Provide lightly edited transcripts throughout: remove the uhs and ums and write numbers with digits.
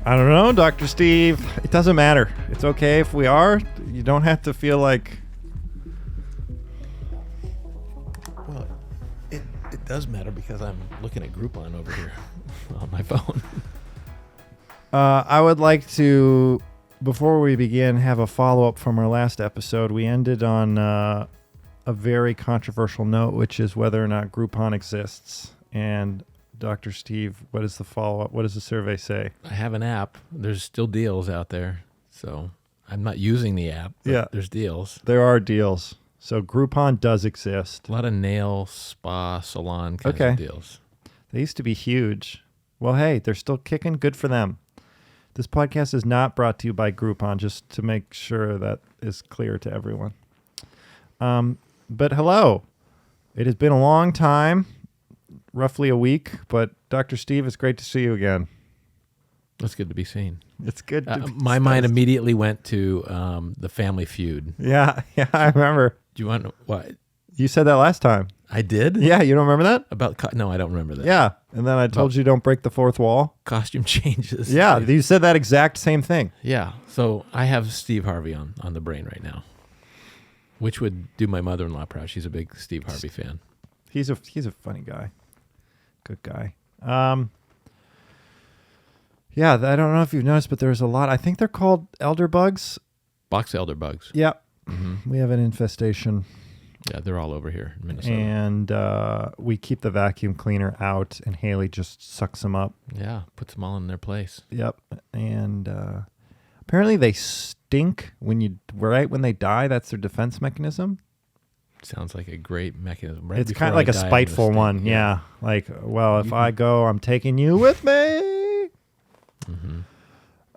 I don't know, Dr. Steve. It doesn't matter. It's okay if we are. You don't have to feel like... Well, it does matter because I'm looking at Groupon over here on my phone. I would like to, before we begin, have a follow-up from our last episode. We ended on a very controversial note, which is whether or not Groupon exists. And Dr. Steve, what is the follow-up? What does the survey say? I have an app. There's still deals out there. So I'm not using the app. But there's deals. There are deals. So Groupon does exist. A lot of nail, spa, salon kinds of deals. They used to be huge. Well, hey, they're still kicking. Good for them. This podcast is not brought to you by Groupon, just to make sure that is clear to everyone. But hello. It has been a long time, roughly a week, but Dr. Steve, it's great to see you again. It's good to be seen. It's good to be My mind immediately went to the Family Feud. Yeah, I remember. Do you want to, what? You said that last time. I did? Yeah, you don't remember that? No, I don't remember that. Yeah, and then I told you don't break the fourth wall. Costume changes. Yeah, you said that exact same thing. Yeah, so I have Steve Harvey on the brain right now, which would do my mother-in-law proud. She's a big Steve Harvey fan. He's a funny guy. Good guy. Yeah, I don't know if you've noticed, but there's a lot. I think they're called elder bugs. Box elder bugs. Yeah. Mm-hmm. We have an infestation. Yeah, they're all over here in Minnesota. And we keep the vacuum cleaner out, and Haley just sucks them up. Yeah, puts them all in their place. Yep. And apparently they stink right when they die. That's their defense mechanism. Sounds like a great mechanism. Right, it's kind of like a spiteful one. Yeah. Like, well, if I go, I'm taking you with me.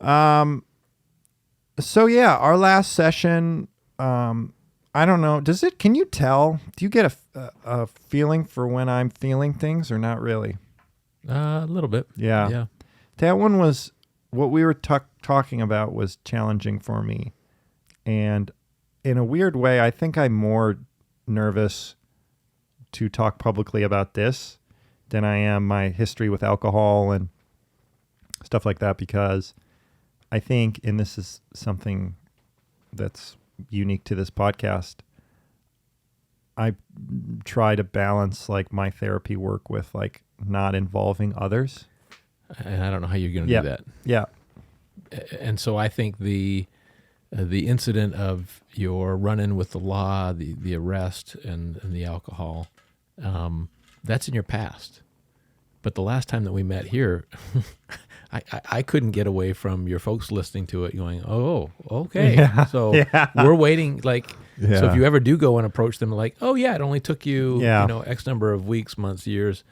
Mm-hmm. So yeah, our last session, I don't know. Can you tell? Do you get a feeling for when I'm feeling things or not really? A little bit. Yeah. That one was, what we were talking about was challenging for me. And in a weird way, I think I'm more nervous to talk publicly about this than I am my history with alcohol and stuff like that, because I think, and this is something that's unique to this podcast, I try to balance like my therapy work with like not involving others. And I don't know how you're going to do that. Yeah. And so I think the incident of your run-in with the law, the arrest, and the alcohol, that's in your past. But the last time that we met here, I couldn't get away from your folks listening to it going, oh, okay. Yeah, so we're waiting. So if you ever do go and approach them like, oh, yeah, it only took you, X number of weeks, months, years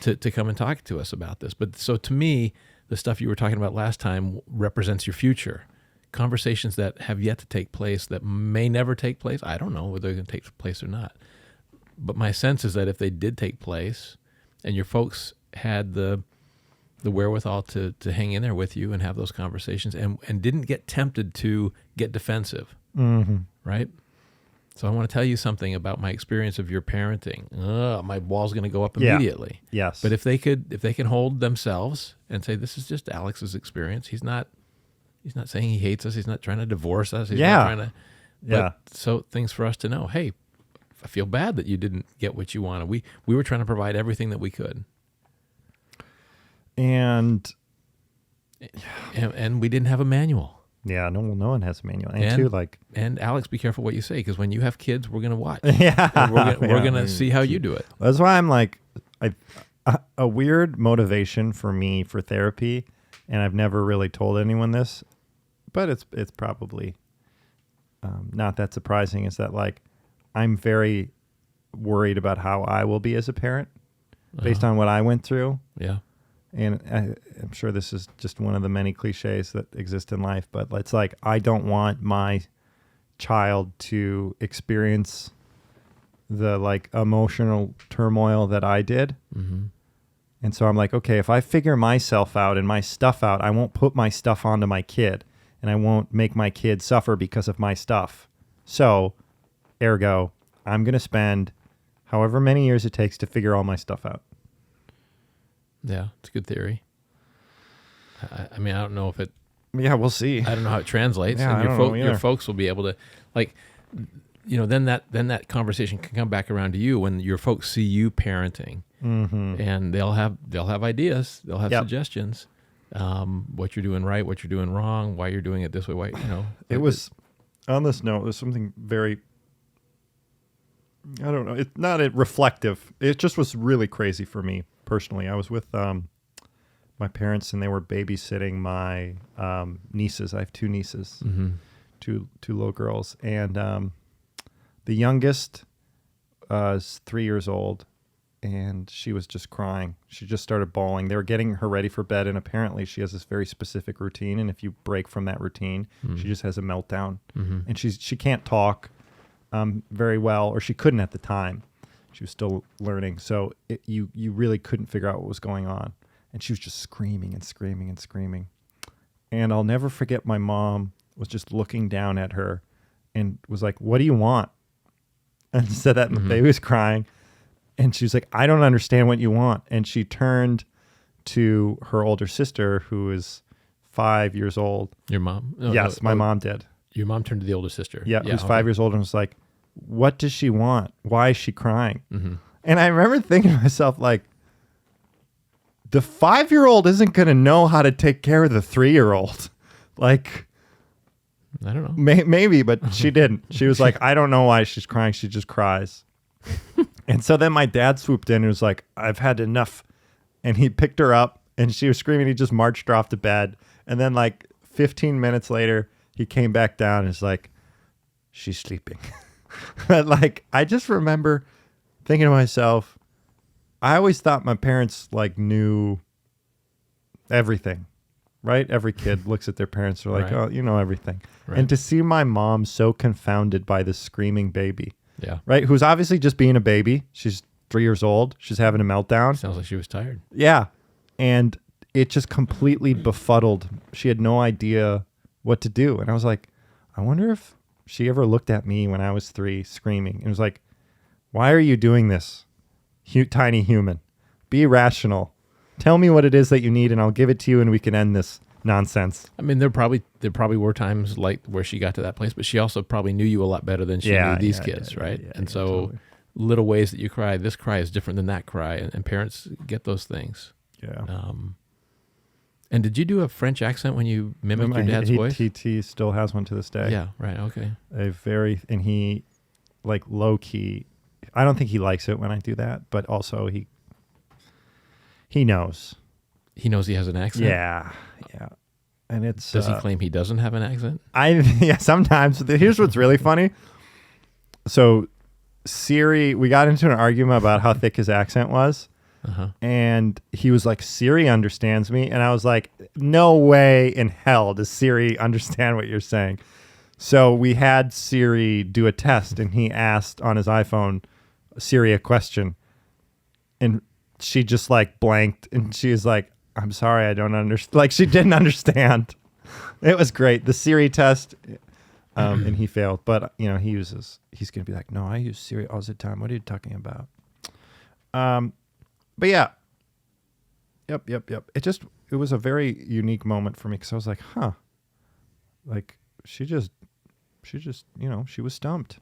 to come and talk to us about this. But so to me, the stuff you were talking about last time represents your future. Conversations that have yet to take place, that may never take place. I don't know whether they're going to take place or not. But my sense is that if they did take place and your folks had the wherewithal to hang in there with you and have those conversations and didn't get tempted to get defensive, right? So I want to tell you something about my experience of your parenting. My wall's going to go up immediately. Yes. But if they can hold themselves and say, this is just Alex's experience. He's not saying he hates us. He's not trying to divorce us. He's not trying to. But so things for us to know, hey, I feel bad that you didn't get what you wanted. We were trying to provide everything that we could. And we didn't have a manual. Yeah, no one has a manual. And Alex, be careful what you say, because when you have kids, we're going to watch. Yeah. And we're going to see how you do it. That's why I'm like, a weird motivation for me for therapy, and I've never really told anyone this, but it's probably not that surprising, is that like I'm very worried about how I will be as a parent based on what I went through. Yeah. And I'm sure this is just one of the many cliches that exist in life, but it's like, I don't want my child to experience the like emotional turmoil that I did. Mm-hmm. And so I'm like, okay, if I figure myself out and my stuff out, I won't put my stuff onto my kid, and I won't make my kid suffer because of my stuff. So, ergo, I'm going to spend however many years it takes to figure all my stuff out. Yeah, it's a good theory. I mean, I don't know if it. Yeah, we'll see. I don't know how it translates. Yeah, and I don't know your either. folks will be able to, like, then that conversation can come back around to you when your folks see you parenting, and they'll have ideas, they'll have Yep. suggestions, what you're doing right, what you're doing wrong, why you're doing it this way. Why It was on this note. There's something very. I don't know. It's not reflective. It just was really crazy for me personally. I was with my parents, and they were babysitting my nieces. I have two nieces, two little girls, and the youngest is 3 years old, and she was just crying. She just started bawling. They were getting her ready for bed, and apparently she has this very specific routine, and if you break from that routine, she just has a meltdown, and she can't talk very well, or she couldn't at the time. She was still learning, so you really couldn't figure out what was going on. And she was just screaming and screaming and screaming. And I'll never forget, my mom was just looking down at her and was like, "What do you want?" And said that, and the baby was crying. And she was like, "I don't understand what you want." And she turned to her older sister, who is 5 years old. Your mom? Yes, my mom did. Your mom turned to the older sister. Yeah, who's 5 years old, and was like, "What does she want? Why is she crying?" And I remember thinking to myself, like, the 5-year-old isn't going to know how to take care of the 3-year-old. Like, I don't know. maybe, but she didn't. She was like, "I don't know why she's crying. She just cries." And so then my dad swooped in and was like, "I've had enough." And he picked her up, and she was screaming. He just marched her off to bed. And then like 15 minutes later, he came back down and was like, "She's sleeping." But like, I just remember thinking to myself, I always thought my parents like knew everything, right? Every kid looks at their parents, they're like, Right. "Oh, you know everything." Right. And to see my mom so confounded by this screaming baby, Yeah. right? Who's obviously just being a baby. She's 3 years old. She's having a meltdown. Sounds like she was tired. Yeah. And it just completely befuddled. She had no idea what to do. And I was like, I wonder if she ever looked at me when I was 3 screaming and was like, "Why are you doing this? Tiny human. Be rational. Tell me what it is that you need, and I'll give it to you, and we can end this nonsense." I mean, there probably were times like where she got to that place, but she also probably knew you a lot better than she knew these kids, right? And so totally. little ways that you cry, this cry is different than that cry, and parents get those things. Yeah. And did you do a French accent when you mimicked your dad's voice? He still has one to this day. Yeah, right, okay. And he, like, low key, I don't think he likes it when I do that, but also he knows. He knows he has an accent? Yeah. And it's Does he claim he doesn't have an accent? yeah, sometimes. Here's what's really funny. So Siri, we got into an argument about how thick his accent was. And he was like, "Siri understands me." And I was like, "No way in hell does Siri understand what you're saying." So we had Siri do a test, and he asked on his iPhone Siri a question, and she just like blanked, and she was like, "I'm sorry, I don't understand." Like, she didn't understand. It was great. The Siri test, and he failed. But he's going to be like, "No, I use Siri all the time. What are you talking about?" But yeah. Yep. It was a very unique moment for me, because I was like, huh. Like, she just, she was stumped.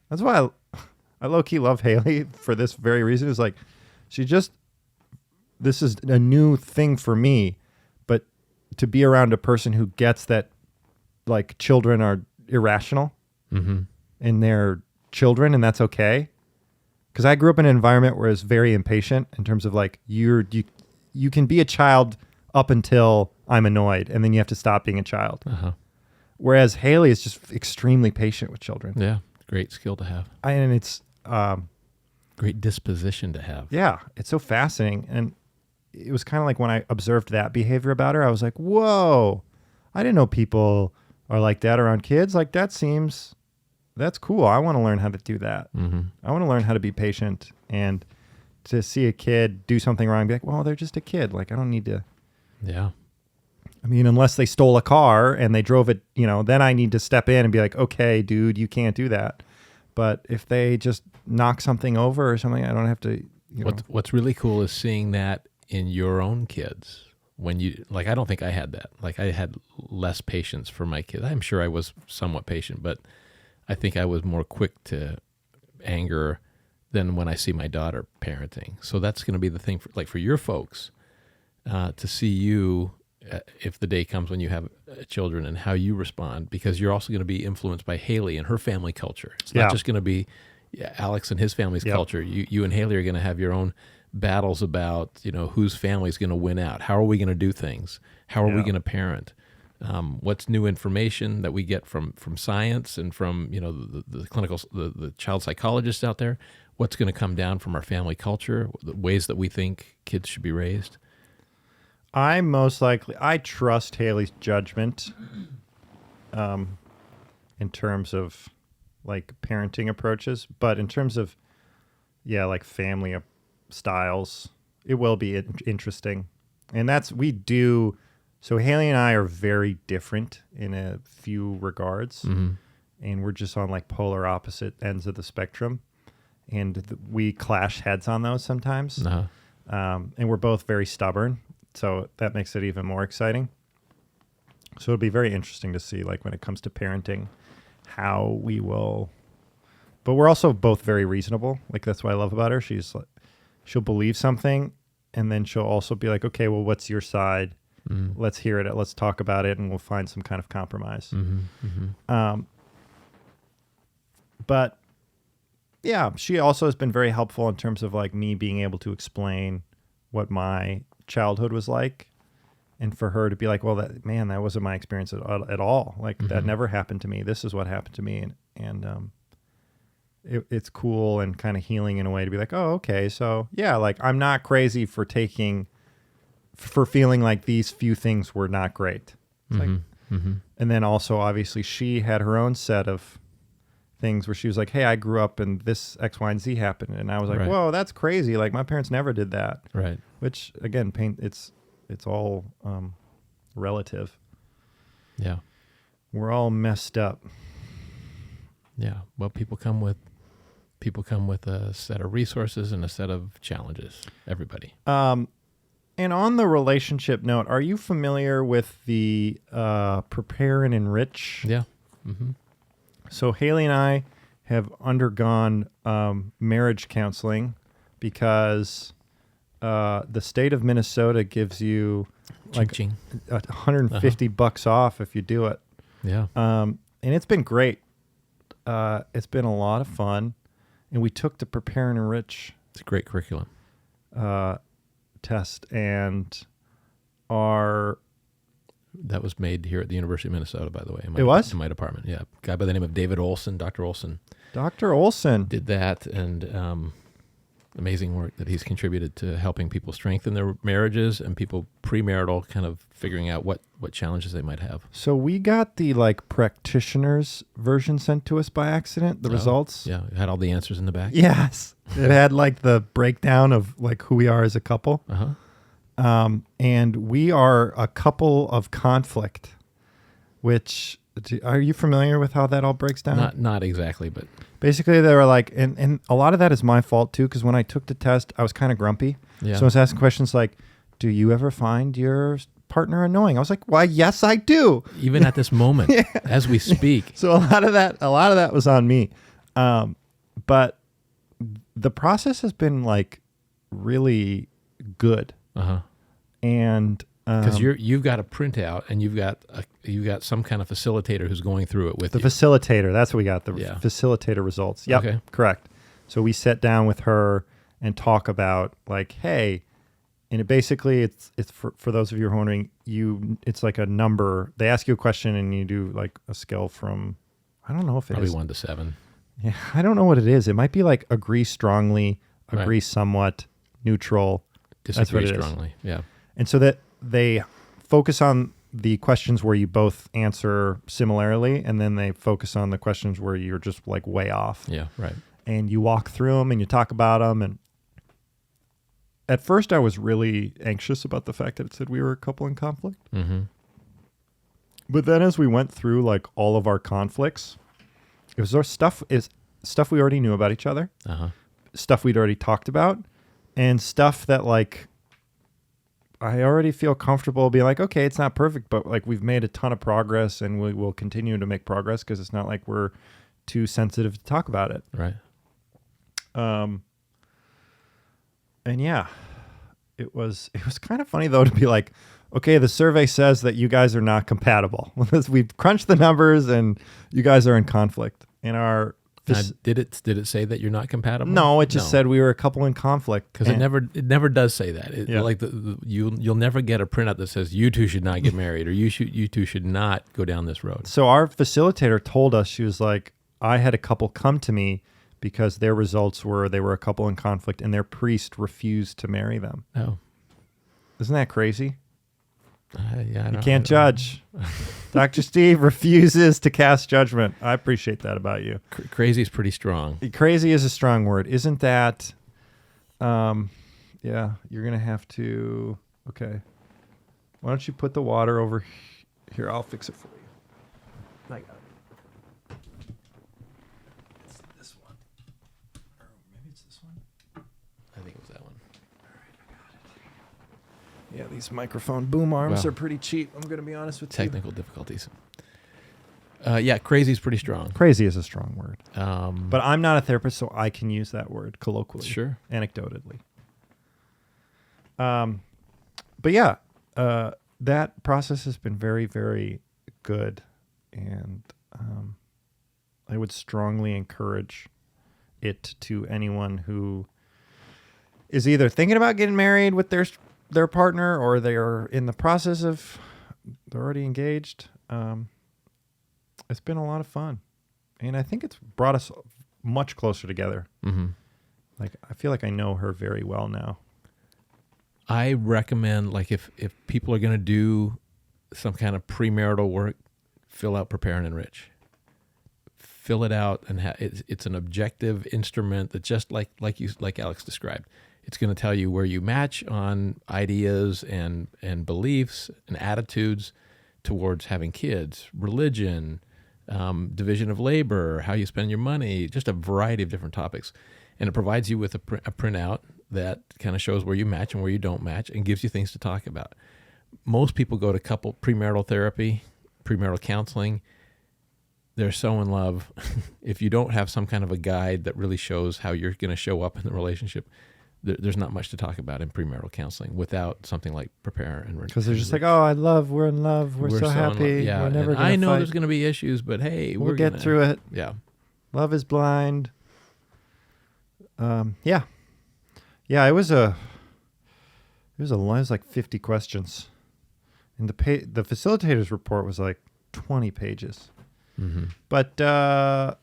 That's why I low-key love Haley for this very reason. Is like, this is a new thing for me, but to be around a person who gets that, like, children are irrational and they're children, and that's okay. Because I grew up in an environment where it's very impatient in terms of like, you can be a child up until I'm annoyed, and then you have to stop being a child. Whereas Haley is just extremely patient with children. Yeah, great skill to have. And it's great disposition to have. Yeah, it's so fascinating. And it was kind of like when I observed that behavior about her, I was like, whoa, I didn't know people are like that around kids. Like, that's cool. I want to learn how to do that. I want to learn how to be patient, and to see a kid do something wrong, be like, well, they're just a kid. Like, I don't need to. Yeah. I mean, unless they stole a car and they drove it, then I need to step in and be like, okay, dude, you can't do that. But if they just knock something over or something, I don't have to. What's really cool is seeing that in your own kids. when you, like, I don't think I had that. Like, I had less patience for my kids. I'm sure I was somewhat patient, but I think I was more quick to anger than when I see my daughter parenting. So that's going to be the thing for your folks, to see you, if the day comes when you have children, and how you respond, because you're also going to be influenced by Haley and her family culture. It's not just going to be Alex and his family's culture. You and Haley are going to have your own battles about, whose family is going to win out. How are we going to do things? How are we going to parent? What's new information that we get from science and from the clinical, the child psychologists out there? What's going to come down from our family culture? The ways that we think kids should be raised. I trust Haley's judgment, in terms of like parenting approaches, but in terms of, like family styles, it will be interesting. And so Haley and I are very different in a few regards, and we're just on like polar opposite ends of the spectrum, and we clash heads on those sometimes. And we're both very stubborn. So that makes it even more exciting. So it'll be very interesting to see, like, when it comes to parenting, how we will. But we're also both very reasonable. Like, that's what I love about her. She'll believe something, and then she'll also be like, okay, well, what's your side? Let's hear it. Let's talk about it, and we'll find some kind of compromise. But yeah, she also has been very helpful in terms of like me being able to explain what my childhood was like, and for her to be like, well, that wasn't my experience at all. Like that never happened to me. This is what happened to me. And it's cool and kind of healing in a way to be like, oh, okay. So yeah, like I'm not crazy for feeling like these few things were not great. And then also obviously she had her own set of things where she was like, hey, I grew up and this X, Y, and Z happened. And I was like, whoa, that's crazy. Like my parents never did that. Right. Which again, it's all relative. Yeah. We're all messed up. Yeah. Well, people come with a set of resources and a set of challenges. Everybody. And on the relationship note, are you familiar with the Prepare and Enrich? Yeah. So Haley and I have undergone marriage counseling because the state of Minnesota gives you like $150 off if you do it. Yeah. And it's been great. It's been a lot of fun. And we took the Prepare and Enrich. It's a great curriculum. Test, and that was made here at the University of Minnesota, by the way. It was? In my department, yeah. A guy by the name of David Olson, Dr. Olson. Dr. Olson. Did that, and amazing work that he's contributed to helping people strengthen their marriages and people premarital kind of figuring out what challenges they might have. So we got the like practitioners version sent to us by accident, the results. Yeah, it had all the answers in the back. Yes. It had like the breakdown of like who we are as a couple. And we are a couple of conflict, which, are you familiar with how that all breaks down? Not exactly, but basically they were like, and a lot of that is my fault too, because when I took the test, I was kind of grumpy. Yeah. So I was asking questions like, do you ever find your partner annoying? I was like, why, yes, I do. Even at this moment, as we speak. So a lot of that was on me. But the process has been like really good. And because you've got a printout and you've got some kind of facilitator who's going through it with the facilitator. That's what we got. The facilitator results. Yep. Okay. Correct. So we sat down with her and talk about like, hey, and it's for those of you who are wondering, it's like a number. They ask you a question and you do like a scale from, I don't know if probably 1 to 7. Yeah, I don't know what it is. It might be like agree strongly, agree somewhat, neutral, disagree strongly. Yeah. And so that they focus on the questions where you both answer similarly, and then they focus on the questions where you're just like way off. Yeah, right. And you walk through them and you talk about them. And at first I was really anxious about the fact that it said we were a couple in conflict. But then as we went through like all of our conflicts, it was our stuff we already knew about each other, stuff we'd already talked about, and stuff that like I already feel comfortable being like, okay, it's not perfect, but like we've made a ton of progress and we will continue to make progress because it's not like we're too sensitive to talk about it. Right. And yeah, it was kind of funny though to be like, okay, the survey says that you guys are not compatible. We've crunched the numbers and you guys are in conflict. Did it say that you're not compatible? No, it just said we were a couple in conflict. Because it never does say that. Yeah. Like you'll never get a printout that says you two should not get married or you two should not go down this road. So our facilitator told us, she was like, I had a couple come to me because their results were they were a couple in conflict and their priest refused to marry them. Oh, isn't that crazy? Yeah, you can't judge. Dr. Steve refuses to cast judgment. I appreciate that about you. Crazy is pretty strong. Crazy is a strong word. Isn't that? Yeah, you're going to have to. Okay. Why don't you put the water over here? I'll fix it for you. I got it. It's this one. Or maybe it's this one. I think it was that one. Yeah, these microphone boom arms Wow. are pretty cheap. I'm going to be honest with Technical difficulties. Yeah, crazy is pretty strong. Crazy is a strong word. But But I'm not a therapist, so I can use that word colloquially. Sure. Anecdotally. But yeah, that process has been very, very good. And I would strongly encourage it to anyone who is either thinking about getting married with their partner or they're in the process of, they're already engaged. It's been a lot of fun. And I think it's brought us much closer together. mm-hmm. Like, I feel like I know her very well now. I recommend, like, if people are going to do some kind of premarital work, fill out Prepare and Enrich. Fill it out, and it's an objective instrument that just like Alex described. It's going to tell you where you match on ideas and beliefs and attitudes towards having kids, religion, division of labor, how you spend your money, just a variety of different topics. And it provides you with a printout that kind of shows where you match and where you don't match and gives you things to talk about. Most people go to premarital therapy, premarital counseling. They're so in love. If you don't have some kind of a guide that really shows how you're going to show up in the relationship, there's not much to talk about in premarital counseling without something like Prepare and Enrich. Because they're just like, oh, we're in love. We're so happy. Yeah, we're never gonna I know fight. there's going to be issues, but hey, We'll get through it. Yeah. Love is blind. Yeah. It was like 50 questions. And the facilitator's report was like 20 pages. Mm-hmm. But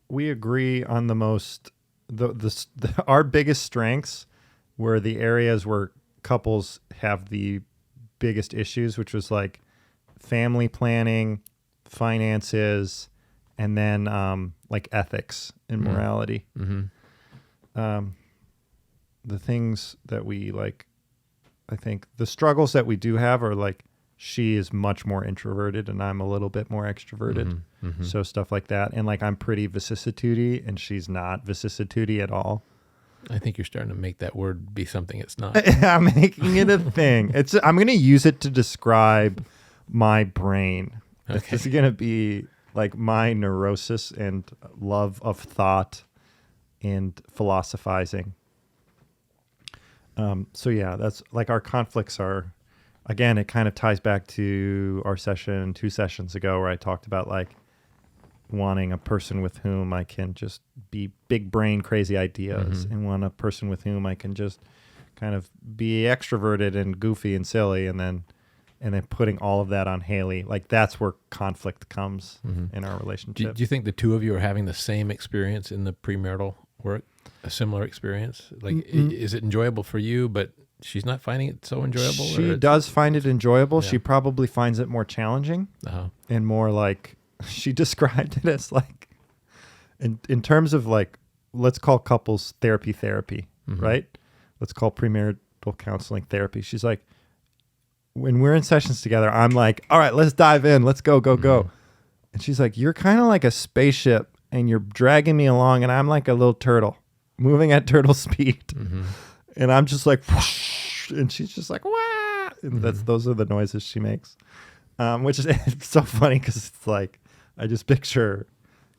we agree on the most our biggest strengths were the areas where couples have the biggest issues, which was like family planning, finances, and then like ethics and morality. Mm-hmm. The things that we like, I think the struggles that we do have are like, she is much more introverted and I'm a little bit more extroverted. Mm-hmm. Mm-hmm. So stuff like that. And like, I'm pretty vicissitude-y and she's not vicissitude-y at all. I think you're starting to make that word be something it's not. I'm making it a thing. I'm going to use it to describe my brain. Okay. This is going to be like my neurosis and love of thought and philosophizing. So yeah, that's like our conflicts are, again, it kind of ties back to our session 2 sessions ago where I talked about like wanting a person with whom I can just be big brain crazy ideas and want a person with whom I can just kind of be extroverted and goofy and silly and then putting all of that on Haley. Like that's where conflict comes in our relationship. Do you think the two of you are having the same experience in the premarital work? A similar experience? Like, is it enjoyable for you, but she's not finding it so enjoyable? She does find it enjoyable. Yeah. She probably finds it more challenging and more like, she described it as like, in terms of like, let's call couples therapy, right? Let's call premarital counseling therapy. She's like, when we're in sessions together, I'm like, all right, let's dive in. Let's go. And she's like, you're kind of like a spaceship and you're dragging me along and I'm like a little turtle moving at turtle speed. And I'm just like, whoosh, and she's just like, wah! And those are the noises she makes, which is it's so funny because it's like I just picture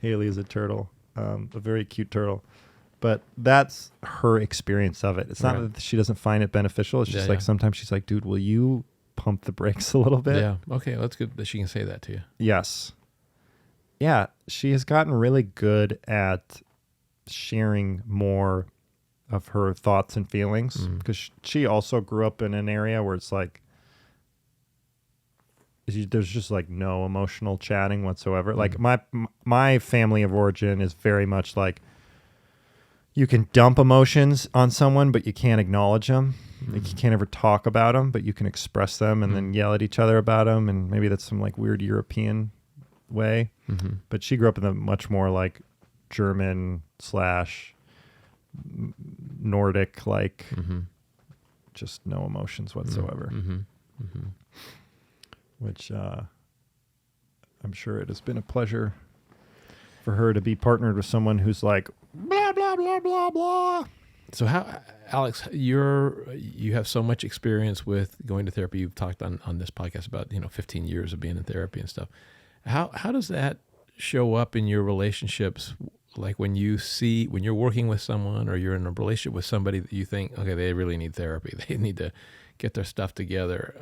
Haley as a turtle, a very cute turtle. But that's her experience of it. It's not that she doesn't find it beneficial. It's just like sometimes she's like, dude, will you pump the brakes a little bit? Yeah. Okay. That's good that she can say that to you. Yes. Yeah. She has gotten really good at sharing more of her thoughts and feelings because she also grew up in an area where it's like, there's just like no emotional chatting whatsoever. Like my family of origin is very much like, you can dump emotions on someone, but you can't acknowledge them. Like you can't ever talk about them, but you can express them and then yell at each other about them. And maybe that's some like weird European way. But she grew up in the much more like German / Nordic, like just no emotions whatsoever. Which I'm sure it has been a pleasure for her to be partnered with someone who's like, blah, blah, blah, blah, blah. So how, Alex, you have so much experience with going to therapy. You've talked on this podcast about, 15 years of being in therapy and stuff. How does that show up in your relationships? Like when you're working with someone or you're in a relationship with somebody that you think, okay, they really need therapy. They need to get their stuff together.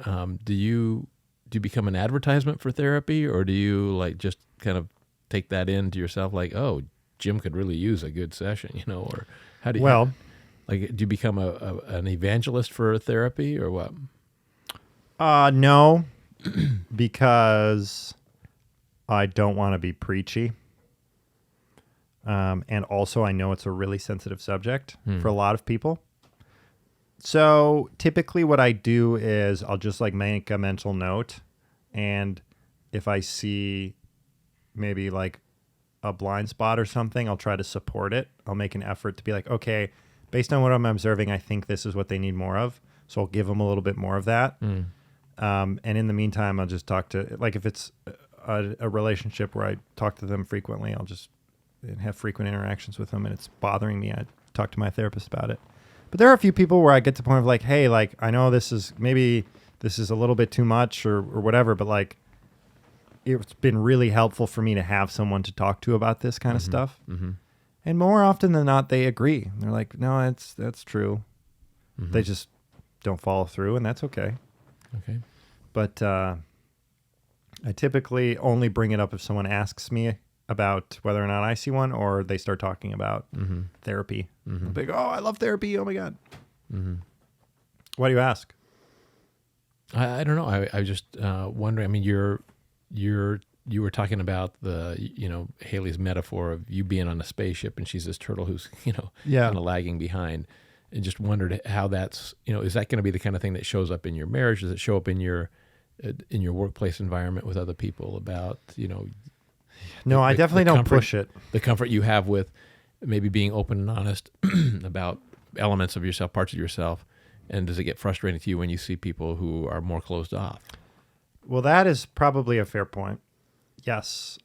Do you become an advertisement for therapy, or do you like just kind of take that into yourself? Like, oh, Jim could really use a good session, or how do you, do you become an evangelist for therapy or what? No, because I don't want to be preachy. And also I know it's a really sensitive subject for a lot of people. So typically what I do is I'll just like make a mental note. And if I see maybe like a blind spot or something, I'll try to support it. I'll make an effort to be like, okay, based on what I'm observing, I think this is what they need more of. So I'll give them a little bit more of that. And in the meantime, I'll just talk to, like if it's a relationship where I talk to them frequently, I'll just have frequent interactions with them and it's bothering me. I talk to my therapist about it. But there are a few people where I get to the point of like, hey, like I know this is a little bit too much or whatever, but like, it's been really helpful for me to have someone to talk to about this kind of stuff. And more often than not, they agree. They're like, no, that's true. They just don't follow through, and that's okay. Okay. But I typically only bring it up if someone asks me about whether or not I see one, or they start talking about therapy. They'll be like, oh, I love therapy. Oh, my God. Why do you ask? I don't know. I just wondering. I mean, you were talking about Haley's metaphor of you being on a spaceship and she's this turtle who's kind of lagging behind, and just wondered how that's is that going to be the kind of thing that shows up in your marriage? Does it show up in your workplace environment with other people about No, I definitely don't push it. The comfort you have with maybe being open and honest about elements of yourself, parts of yourself, and does it get frustrating to you when you see people who are more closed off? Well, that is probably a fair point. Yes.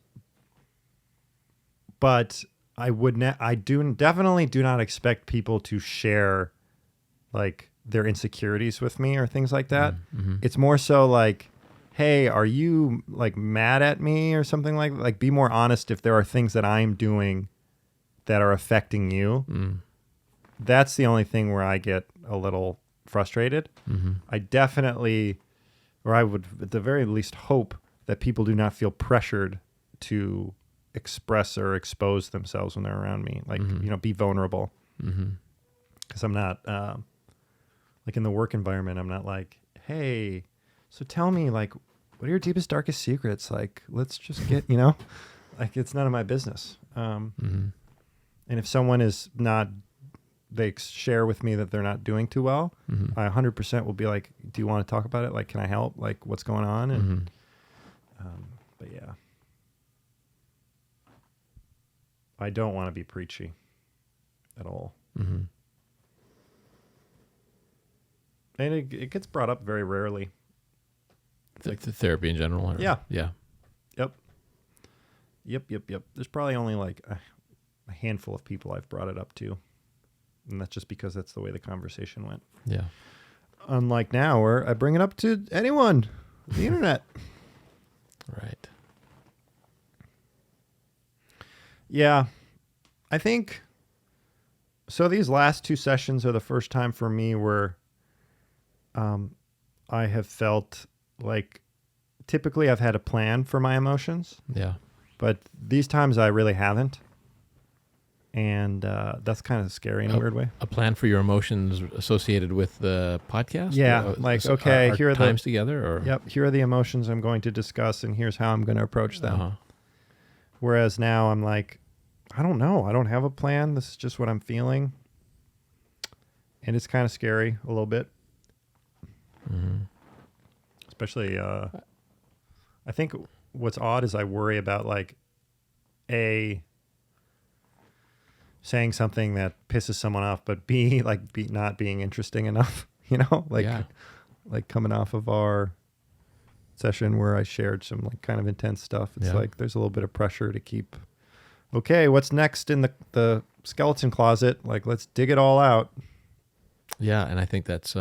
But I definitely do not expect people to share like their insecurities with me or things like that. It's more so like, hey, are you like mad at me or something like be more honest if there are things that I'm doing that are affecting you. That's the only thing where I get a little frustrated. I definitely, or I would at the very least hope that people do not feel pressured to express or expose themselves when they're around me. Like, be vulnerable. Because I'm not, like in the work environment, I'm not like, hey, so tell me, like, what are your deepest, darkest secrets? Like, let's just get, like it's none of my business. And if someone is not, they share with me that they're not doing too well, I 100% will be like, do you want to talk about it? Like, can I help? Like, what's going on? And, but yeah, I don't want to be preachy at all. And it gets brought up very rarely. Like the therapy in general? Or? Yeah. Yeah. Yep. There's probably only like a handful of people I've brought it up to. And that's just because that's the way the conversation went. Yeah. Unlike now, where I bring it up to anyone, the internet. Right. Yeah, I think so. These last two sessions are the first time for me where I have felt like typically I've had a plan for my emotions, Yeah. but these times I really haven't. And that's kind of scary in a weird way. A plan for your emotions associated with the podcast? Yeah, like, okay, our here are times together? Or? Yep, here are the emotions I'm going to discuss, and here's how I'm going to approach them. Uh-huh. Whereas now I'm like, I don't know. I don't have a plan. This is just what I'm feeling. And it's kind of scary a little bit. Mm-hmm. Especially, I think what's odd is I worry about like, saying something that pisses someone off, but B, not being interesting enough, like coming off of our session where I shared some like kind of intense stuff. It's like there's a little bit of pressure to keep, okay, what's next in the skeleton closet? Like, let's dig it all out. Yeah, and I think that's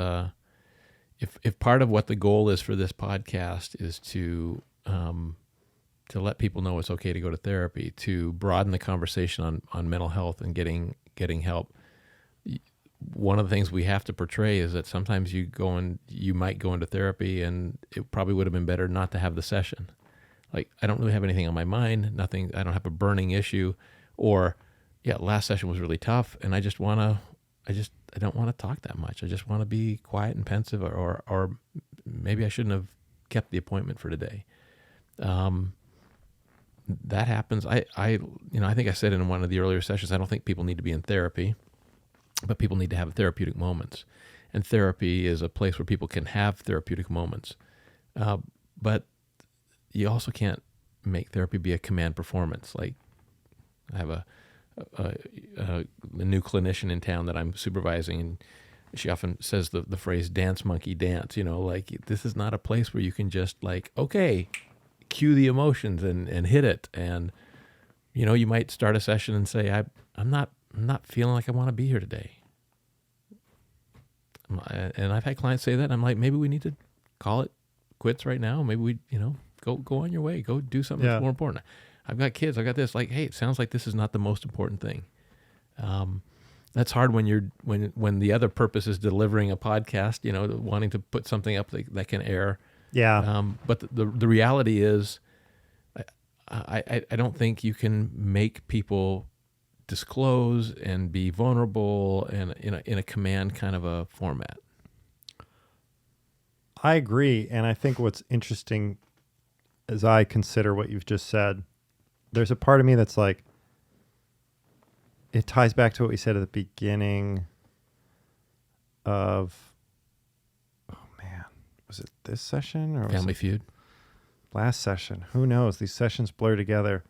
if part of what the goal is for this podcast is to let people know it's okay to go to therapy, to broaden the conversation on mental health and getting help. One of the things we have to portray is that sometimes you might go into therapy and it probably would have been better not to have the session. Like, I don't really have anything on my mind, nothing, I don't have a burning issue, or last session was really tough and I don't want to talk that much. I just want to be quiet and pensive, or maybe I shouldn't have kept the appointment for today. That happens. I think I said in one of the earlier sessions, I don't think people need to be in therapy, but people need to have therapeutic moments. And therapy is a place where people can have therapeutic moments. But you also can't make therapy be a command performance. Like, I have a new clinician in town that I'm supervising, and she often says the phrase "dance monkey dance." Like, this is not a place where you can just like, okay, cue the emotions and hit it. And you might start a session and say, I'm not feeling like I want to be here today. And I've had clients say that. I'm like, maybe we need to call it quits right now. Maybe we go on your way, go do something that's more important. I've got kids, I've got this. Like, hey, it sounds like this is not the most important thing. That's hard when the other purpose is delivering a podcast, wanting to put something up that can air. Yeah. But the reality is, I don't think you can make people disclose and be vulnerable and in a command kind of a format. I agree. And I think what's interesting as I consider what you've just said, there's a part of me that's like, it ties back to what we said at the beginning of, was it this session or Family Feud? Last session. Who knows? These sessions blur together.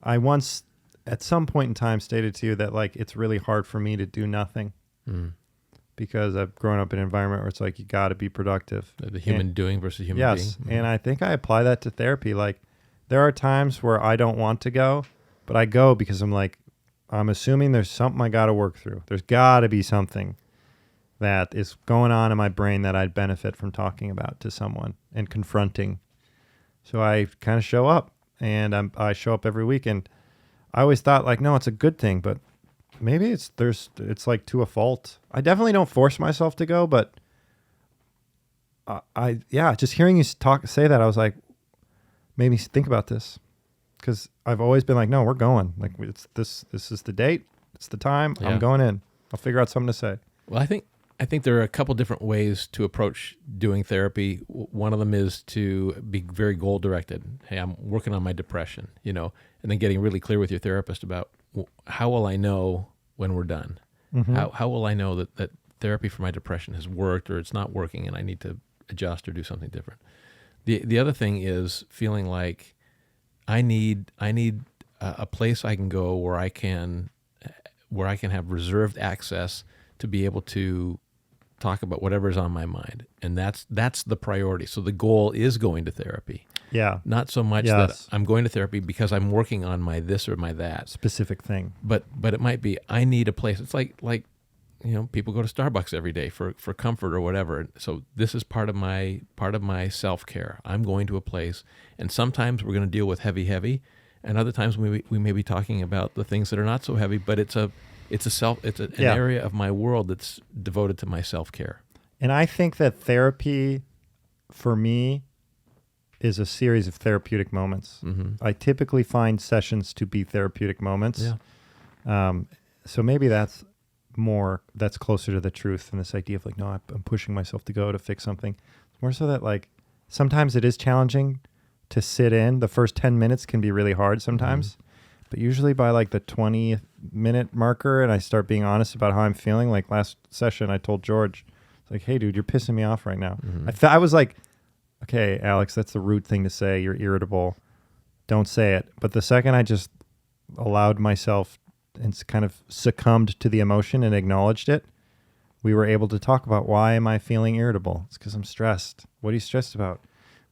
I once, at some point in time, stated to you that like it's really hard for me to do nothing because I've grown up in an environment where it's like you got to be productive. The human doing versus human being. Yes, and I think I apply that to therapy. Like, there are times where I don't want to go, but I go because I'm assuming there's something I got to work through. There's got to be something that is going on in my brain that I'd benefit from talking about to someone and confronting. So I kind of show up, and I show up every week. And I always thought like, no, it's a good thing, but maybe it's like to a fault. I definitely don't force myself to go, but just hearing you say that, I was like, made me think about this, because I've always been like, no, we're going. Like, it's this is the date, it's the time. Yeah. I'm going in. I'll figure out something to say. Well, I think there are a couple different ways to approach doing therapy. One of them is to be very goal directed. Hey, I'm working on my depression, and then getting really clear with your therapist about how will I know when we're done? Mm-hmm. How will I know that therapy for my depression has worked or it's not working and I need to adjust or do something different? The other thing is feeling like I need a place I can go where I can have reserved access to be able to talk about whatever is on my mind. And that's the priority. So the goal is going to therapy. Yeah. Not so much that I'm going to therapy because I'm working on my this or my that specific thing. But it might be I need a place. It's like people go to Starbucks every day for comfort or whatever. So this is part of my self-care. I'm going to a place, and sometimes we're going to deal with heavy, and other times we may be talking about the things that are not so heavy, but it's an area of my world that's devoted to my self-care. And I think that therapy, for me, is a series of therapeutic moments. Mm-hmm. I typically find sessions to be therapeutic moments. Yeah. So maybe that's closer to the truth than this idea of like, no, I'm pushing myself to go to fix something. More so that like sometimes it is challenging to sit in. The first 10 minutes can be really hard sometimes, but usually by like the 20-minute marker and I start being honest about how I'm feeling. Like last session, I told George, it's like, hey dude, you're pissing me off right now. Mm-hmm. I was like, okay, Alex, that's the rude thing to say. You're irritable. Don't say it. But the second I just allowed myself and kind of succumbed to the emotion and acknowledged it, we were able to talk about, why am I feeling irritable? It's because I'm stressed. What are you stressed about?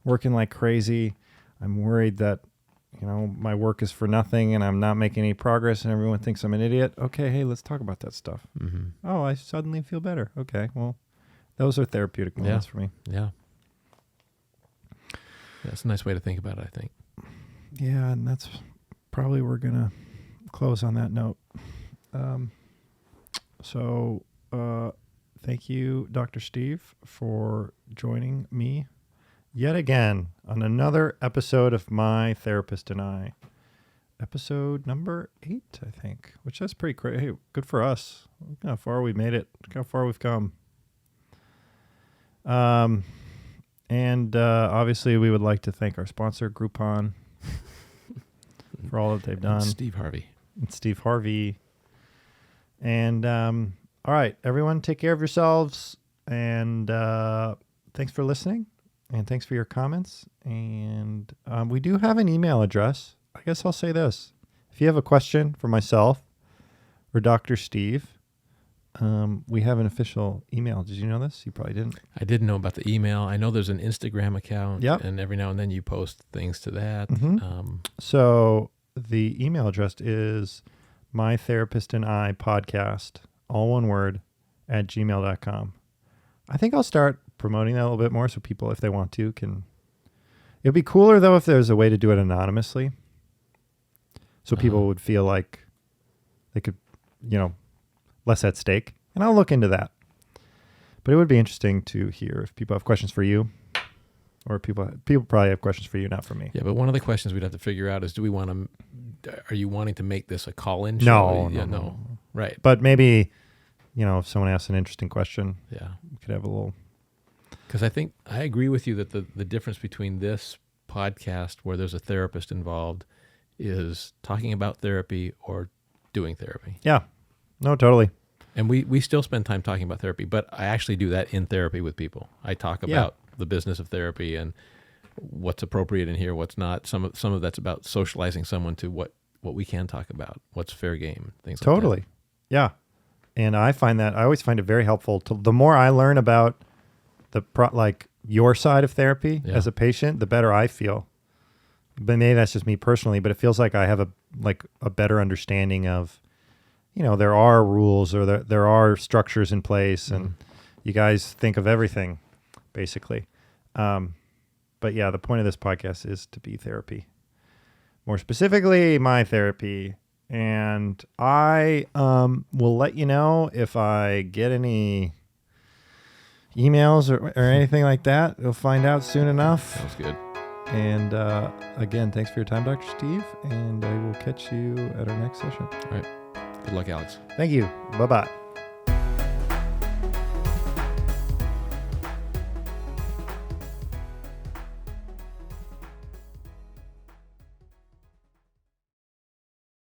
Working like crazy. I'm worried that, my work is for nothing and I'm not making any progress and everyone thinks I'm an idiot. Okay, hey, let's talk about that stuff. Mm-hmm. Oh, I suddenly feel better. Okay, well, those are therapeutic moments for me. Yeah. That's a nice way to think about it, I think. Yeah, and that's probably we're going to close on that note. So thank you, Dr. Steve, for joining me yet again on another episode of My Therapist and I. Episode number 8, I think, which is pretty great. Hey, good for us. Look how far we made it. Look how far we've come. And obviously, we would like to thank our sponsor, Groupon, for all that they've done. Steve Harvey. It's Steve Harvey. And all right, everyone, take care of yourselves. And thanks for listening. And thanks for your comments. And we do have an email address. I guess I'll say this. If you have a question for myself or Dr. Steve, we have an official email. Did you know this? You probably didn't. I didn't know about the email. I know there's an Instagram account. Yep. And every now and then you post things to that. Mm-hmm. So the email address is mytherapistandI podcast, all one word, @gmail.com. I think I'll start promoting that a little bit more so people, if they want to, can. It'd be cooler, though, if there's a way to do it anonymously. So people would feel like they could, less at stake. And I'll look into that. But it would be interesting to hear if people have questions for you, or people probably have questions for you, not for me. Yeah, but one of the questions we'd have to figure out is, are you wanting to make this a call-in show? No. Right. But maybe, if someone asks an interesting question, yeah, we could have a little. Because I think I agree with you that the difference between this podcast, where there's a therapist involved, is talking about therapy or doing therapy. Yeah. No, totally. And we still spend time talking about therapy, but I actually do that in therapy with people. I talk about the business of therapy and what's appropriate in here, what's not. Some of that's about socializing someone to what we can talk about, what's fair game, things like that. Totally. Yeah. And I always find it very helpful. The more I learn about your side of therapy as a patient, the better I feel. But maybe that's just me personally, but it feels like I have a better understanding of, there are rules or there are structures in place, and you guys think of everything, basically. But yeah, the point of this podcast is to be therapy. More specifically, my therapy. And I will let you know if I get any emails or anything like that. You'll find out soon enough. Sounds good. And again, thanks for your time, Dr. Steve. And I will catch you at our next session. All right. Good luck, Alex. Thank you. Bye-bye.